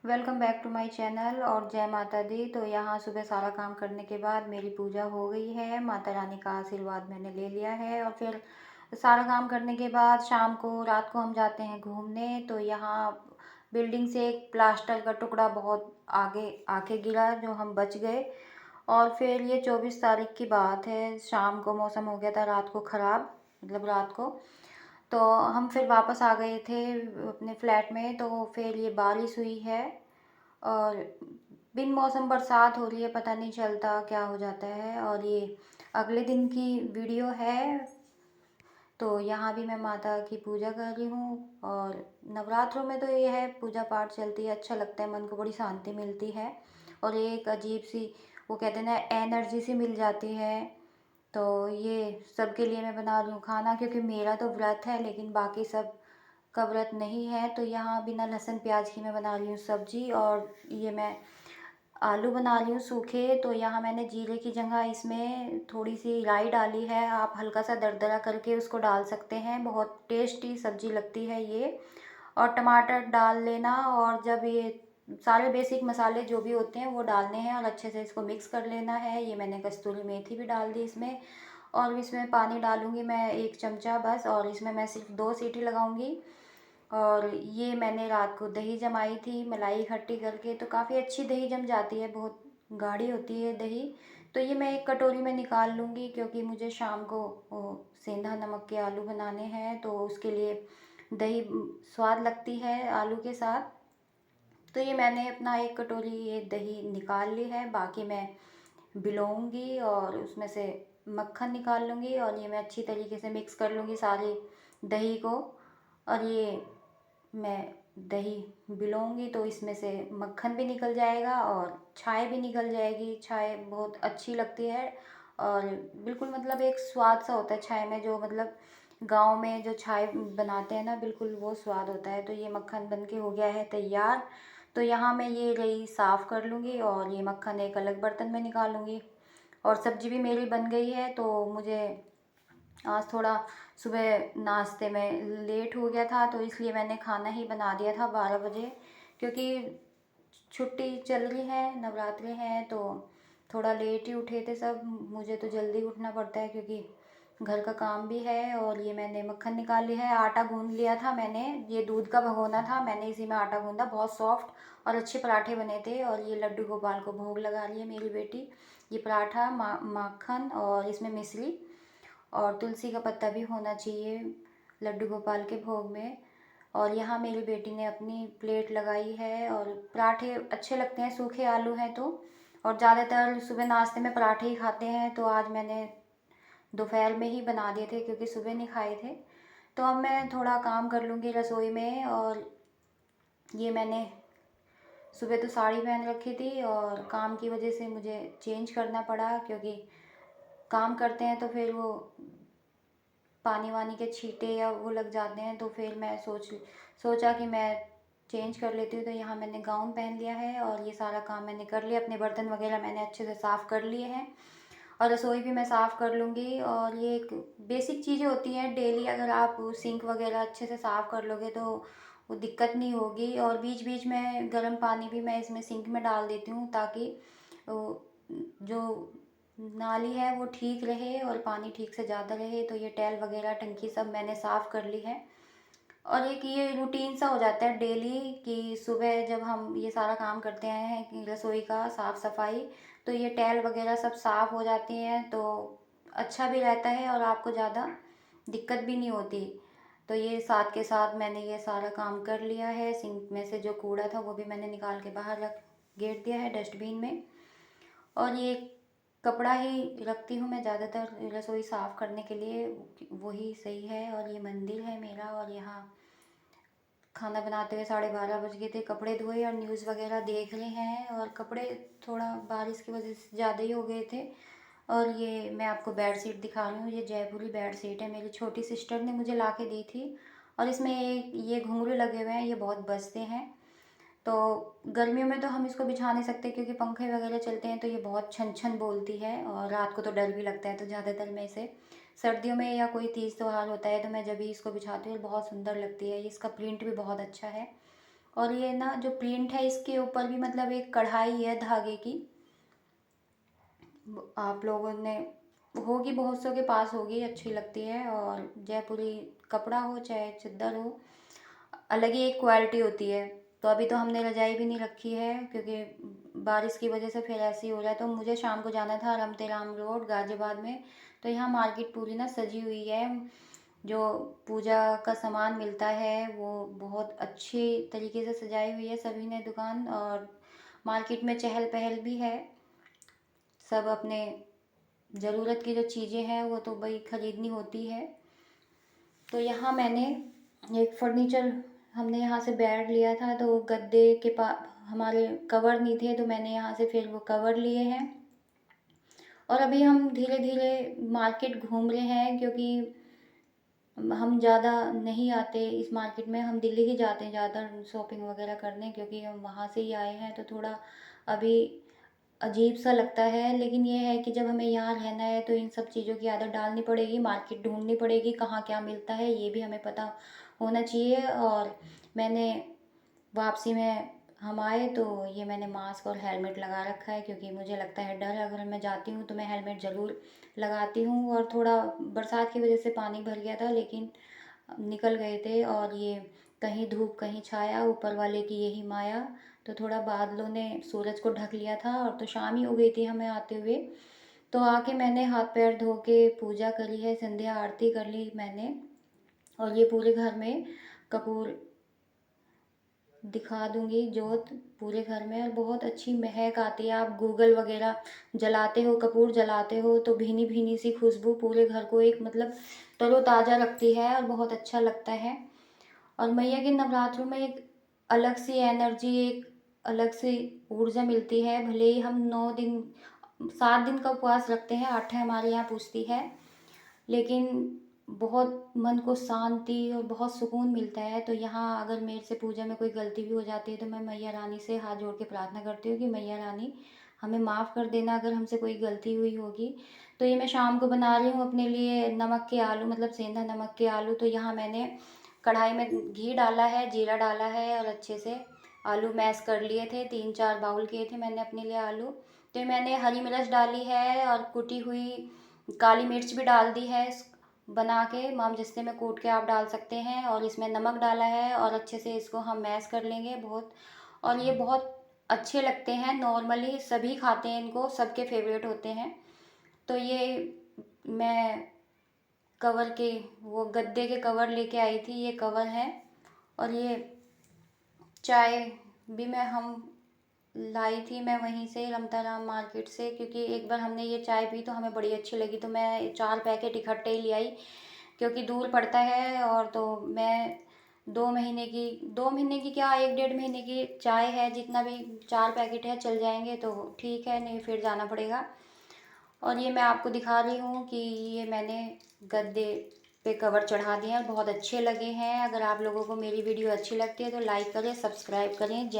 Welcome back to my channel और जय माता दी। तो यहाँ सुबह सारा काम करने के बाद मेरी पूजा हो गई है। माता रानी का आशीर्वाद मैंने ले लिया है और फिर सारा काम करने के बाद शाम को रात को हम जाते हैं घूमने। तो यहाँ बिल्डिंग से एक प्लास्टर का टुकड़ा बहुत आगे आके गिरा जो हम बच गए। और फिर ये 24 तारीख की बात है, शाम को मौसम हो गया था रात को ख़राब, मतलब रात को। तो हम फिर वापस आ गए थे अपने फ्लैट में। तो फिर ये बारिश हुई है और बिन मौसम बरसात हो रही है, पता नहीं चलता क्या हो जाता है। और ये अगले दिन की वीडियो है। तो यहाँ भी मैं माता की पूजा कर रही हूँ और नवरात्रों में तो ये है पूजा पाठ चलती है, अच्छा लगता है, मन को बड़ी शांति मिलती है और एक अजीब सी, वो कहते हैं ना, एनर्जी सी मिल जाती है। तो ये सबके लिए मैं बना रही हूँ खाना, क्योंकि मेरा तो व्रत है लेकिन बाकी सब का व्रत नहीं है। तो यहाँ बिना लहसुन प्याज की मैं बना रही हूँ सब्जी। और ये मैं आलू बना रही हूँ सूखे। तो यहाँ मैंने जीरे की जगह इसमें थोड़ी सी राई डाली है, आप हल्का सा दरदरा करके उसको डाल सकते हैं, बहुत टेस्टी सब्जी लगती है ये। और टमाटर डाल लेना और जब ये सारे बेसिक मसाले जो भी होते हैं वो डालने हैं और अच्छे से इसको मिक्स कर लेना है। ये मैंने कस्तूरी मेथी भी डाल दी इसमें। और इसमें पानी डालूंगी मैं 1 चमचा बस, और इसमें मैं सिर्फ 2 सीटी लगाऊंगी। और ये मैंने रात को दही जमाई थी मलाई इकट्ठी करके, तो काफ़ी अच्छी दही जम जाती है, बहुत गाढ़ी होती है दही। तो ये मैं एक कटोरी में निकाल लूँगी क्योंकि मुझे शाम को वो सेंधा नमक के आलू बनाने हैं, तो उसके लिए दही स्वाद लगती है आलू के साथ। तो ये मैंने अपना एक कटोरी ये दही निकाल ली है, बाकी मैं बिलोंगी और उसमें से मक्खन निकाल लूँगी और ये मैं अच्छी तरीके से मिक्स कर लूँगी सारी दही को। और ये मैं दही बिलोंगी तो इसमें से मक्खन भी निकल जाएगा और छाय भी निकल जाएगी। छाय बहुत अच्छी लगती है और बिल्कुल मतलब एक स्वाद सा होता है छाय में, जो मतलब गांव में जो छाय बनाते हैं ना, बिल्कुल वो स्वाद होता है। तो ये मक्खन बन के हो गया है तैयार। तो यहाँ मैं ये रही साफ़ कर लूँगी और ये मक्खन एक अलग बर्तन में निकाल लूँगी। और सब्जी भी मेरी बन गई है। तो मुझे आज थोड़ा सुबह नाश्ते में लेट हो गया था, तो इसलिए मैंने खाना ही बना दिया था 12 बजे, क्योंकि छुट्टी चल रही है, नवरात्रे हैं, तो थोड़ा लेट ही उठे थे सब। मुझे तो जल्दी उठना पड़ता है क्योंकि घर का काम भी है। और ये मैंने मक्खन निकाल लिया है, आटा गूंद लिया था मैंने, ये दूध का भगोना था, मैंने इसी में आटा गूंदा, बहुत सॉफ्ट और अच्छे पराठे बने थे। और ये लड्डू गोपाल को भोग लगा रही है मेरी बेटी। ये पराठा माखन और इसमें मिश्री और तुलसी का पत्ता भी होना चाहिए लड्डू गोपाल के भोग में। और यहाँ मेरी बेटी ने अपनी प्लेट लगाई है और पराठे अच्छे लगते हैं, सूखे आलू हैं तो। और ज़्यादातर सुबह नाश्ते में पराठे ही खाते हैं, तो आज मैंने दोपहर में ही बना दिए थे क्योंकि सुबह नहीं खाए थे। तो अब मैं थोड़ा काम कर लूँगी रसोई में। और ये मैंने सुबह तो साड़ी पहन रखी थी और काम की वजह से मुझे चेंज करना पड़ा, क्योंकि काम करते हैं तो फिर वो पानी वानी के छींटे या वो लग जाते हैं। तो फिर मैं सोचा कि मैं चेंज कर लेती हूँ। तो यहाँ मैंने गाउन पहन लिया है और ये सारा काम मैंने कर लिया, अपने बर्तन वगैरह मैंने अच्छे से साफ़ कर लिए हैं और रसोई भी मैं साफ़ कर लूँगी। और ये एक बेसिक चीज़ें होती हैं डेली, अगर आप सिंक वगैरह अच्छे से साफ़ कर लोगे तो वो दिक्कत नहीं होगी। और बीच बीच में गर्म पानी भी मैं इसमें सिंक में डाल देती हूँ ताकि जो नाली है वो ठीक रहे और पानी ठीक से ज़्यादा रहे। तो ये टैल वगैरह टंकी सब मैंने साफ़ कर ली है। और एक ये रूटीन सा हो जाता है डेली कि सुबह जब हम ये सारा काम करते हैं कि रसोई का साफ़ सफाई, तो ये टैल वगैरह सब साफ़ हो जाती हैं, तो अच्छा भी रहता है और आपको ज़्यादा दिक्कत भी नहीं होती। तो ये साथ के साथ मैंने ये सारा काम कर लिया है। सिंक में से जो कूड़ा था वो भी मैंने निकाल के बाहर रख गेर दिया है डस्टबिन में। और ये कपड़ा ही रखती हूँ मैं ज़्यादातर रसोई साफ़ करने के लिए, वही सही है। और ये मंदिर है मेरा और यहाँ खाना बनाते हुए 12:30 बज गए थे, कपड़े धोए और न्यूज़ वगैरह देख रहे हैं। और कपड़े थोड़ा बारिश की वजह से ज़्यादा ही हो गए थे। और ये मैं आपको बेड शीट दिखा रही हूँ, ये जयपुरी बेड शीट है, मेरी छोटी सिस्टर ने मुझे ला के दी थी। और इसमें एक ये घुंघरू लगे हुए हैं, ये बहुत बजते हैं। तो गर्मियों में तो हम इसको बिछा नहीं सकते क्योंकि पंखे वगैरह चलते हैं, तो ये बहुत छन छन बोलती है और रात को तो डर भी लगता है। तो ज़्यादातर मैं इसे सर्दियों में या कोई तीज त्योहार होता है तो मैं जब भी इसको बिछाती हूँ, बहुत सुंदर लगती है, इसका प्रिंट भी बहुत अच्छा है। और ये ना जो प्रिंट है इसके ऊपर भी मतलब एक कढ़ाई है धागे की, आप लोगों ने होगी, बहुत सौ के पास होगी, अच्छी लगती है। और जयपुरी कपड़ा हो चाहे चद्दर हो, अलग ही एक क्वालिटी होती है। तो अभी तो हमने रजाई भी नहीं रखी है क्योंकि बारिश की वजह से फिर ऐसे ही हो रहा है। तो मुझे शाम को जाना था रमते राम रोड गाजियाबाद में। तो यहाँ मार्केट पूरी ना सजी हुई है, जो पूजा का सामान मिलता है वो बहुत अच्छी तरीके से सजाई हुई है सभी ने दुकान। और मार्केट में चहल पहल भी है, सब अपने ज़रूरत की जो चीज़ें हैं वो तो भाई ख़रीदनी होती है। तो यहाँ मैंने एक फर्नीचर, हमने यहाँ से बेड लिया था तो गद्दे के पास हमारे कवर नहीं थे, तो मैंने यहाँ से फिर वो कवर लिए हैं। और अभी हम धीरे धीरे मार्केट घूम रहे हैं क्योंकि हम ज़्यादा नहीं आते इस मार्केट में, हम दिल्ली ही जाते हैं ज़्यादा शॉपिंग वगैरह करने, क्योंकि हम वहाँ से ही आए हैं। तो थोड़ा अभी अजीब सा लगता है, लेकिन ये है कि जब हमें यहाँ रहना है तो इन सब चीज़ों की आदत डालनी पड़ेगी, मार्केट ढूंढनी पड़ेगी, कहाँ क्या मिलता है ये भी हमें पता होना चाहिए। और मैंने वापसी में हम आए तो ये मैंने मास्क और हेलमेट लगा रखा है, क्योंकि मुझे लगता है डर है, अगर मैं जाती हूँ तो मैं हेलमेट ज़रूर लगाती हूँ। और थोड़ा बरसात की वजह से पानी भर गया था, लेकिन निकल गए थे। और ये कहीं धूप कहीं छाया, ऊपर वाले की यही माया। तो थोड़ा बादलों ने सूरज को ढक लिया था और तो शाम ही हो गई थी हमें आते हुए। तो आके मैंने हाथ पैर धो के पूजा करी है, संध्या आरती कर ली मैंने। और ये पूरे घर में कपूर दिखा दूंगी, जोत पूरे घर में, और बहुत अच्छी महक आती है। आप गूगल वगैरह जलाते हो, कपूर जलाते हो तो भीनी भीनी सी खुशबू पूरे घर को एक मतलब तरोताज़ा रखती है और बहुत अच्छा लगता है। और मैया के नवरात्रों में एक अलग सी एनर्जी, एक अलग सी ऊर्जा मिलती है। भले ही हम 9 दिन 7 दिन का उपवास रखते हैं, 8 हमारे यहाँ पूछती है, लेकिन बहुत मन को शांति और बहुत सुकून मिलता है। तो यहाँ अगर मेरे से पूजा में कोई गलती भी हो जाती है तो मैं मैया रानी से हाथ जोड़ के प्रार्थना करती हूँ कि मैया रानी हमें माफ़ कर देना अगर हमसे कोई गलती हुई होगी। तो ये मैं शाम को बना रही हूँ अपने लिए नमक के आलू, मतलब सेंधा नमक के आलू। तो यहाँ मैंने कढ़ाई में घी डाला है, जीरा डाला है और अच्छे से आलू मैश कर लिए थे, 3-4 बाउल किए थे मैंने अपने लिए आलू। तो मैंने हरी मिर्च डाली है और कुटी हुई काली मिर्च भी डाल दी है बना के, माम जिससे में कूट के आप डाल सकते हैं। और इसमें नमक डाला है और अच्छे से इसको हम मैश कर लेंगे बहुत। और ये बहुत अच्छे लगते हैं, नॉर्मली सभी खाते हैं इनको, सबके फेवरेट होते हैं। तो ये मैं कवर के वो गद्दे के कवर लेके आई थी, ये कवर है। और ये चाय भी हम लाई थी मैं वहीं से रमताराम मार्केट से, क्योंकि एक बार हमने ये चाय पी तो हमें बड़ी अच्छी लगी, तो मैं 4 पैकेट इकट्ठे ही ले आई, क्योंकि दूर पड़ता है। और तो मैं 2 महीने की क्या 1-1.5 महीने की चाय है, जितना भी 4 पैकेट है चल जाएंगे, तो ठीक है, नहीं फिर जाना पड़ेगा। और ये मैं आपको दिखा रही हूँ कि ये मैंने गद्दे पे कवर चढ़ा दिए हैं, बहुत अच्छे लगे हैं। अगर आप लोगों को मेरी वीडियो अच्छी लगती है तो लाइक करें, सब्सक्राइब करें। जय